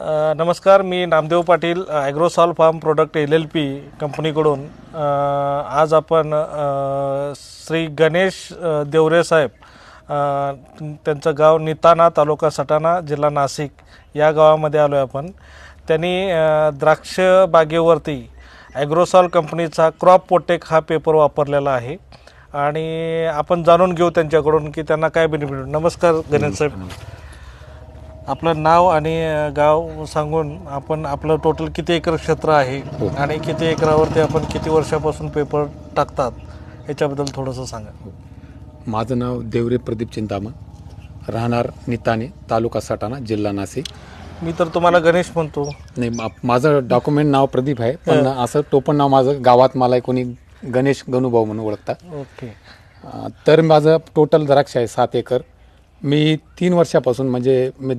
नमस्कार, मी Namdev Patil, Agrosol farm product LLP कंपनीकडून आज आपण श्री गणेश देवरे साहेब, त्यांचं गाव निताणा, तालुका सटाणा, जिल्हा नाशिक या गावामध्ये आलो आहे आपण. त्यांनी द्राक्ष बागेवरती ॲग्रोसॉल कंपनीचा क्रॉप प्रोटेक्ट हा पेपर वापरलेला आहे आणि आपण जाणून घेऊ त्यांच्याकडून की त्यांना काय बेनिफिट. नमस्कार गणेश साहेब, आपलं नाव आणि गाव सांगून आपण आपलं टोटल किती एकर क्षेत्र आहे आणि किती एकरावरती आपण किती वर्षापासून पेपर टाकतात याच्याबद्दल थोडंसं सांगा. माझं नाव देवरे प्रदीप चिंतामण, राहणार निताणे, तालुका सटाणा, जिल्हा नाशिक. मी तर तुम्हाला गणेश म्हणतो. नाही, माझं डॉक्युमेंट नाव प्रदीप आहे, पण असं टोपण नाव माझं गावात मला कोणी गणेश गणूभाऊ म्हणून ओळखतात. ओके. तर माझं टोटल द्राक्ष आहे 7 एकर. मी 3 वर्षापासून म्हणजे मी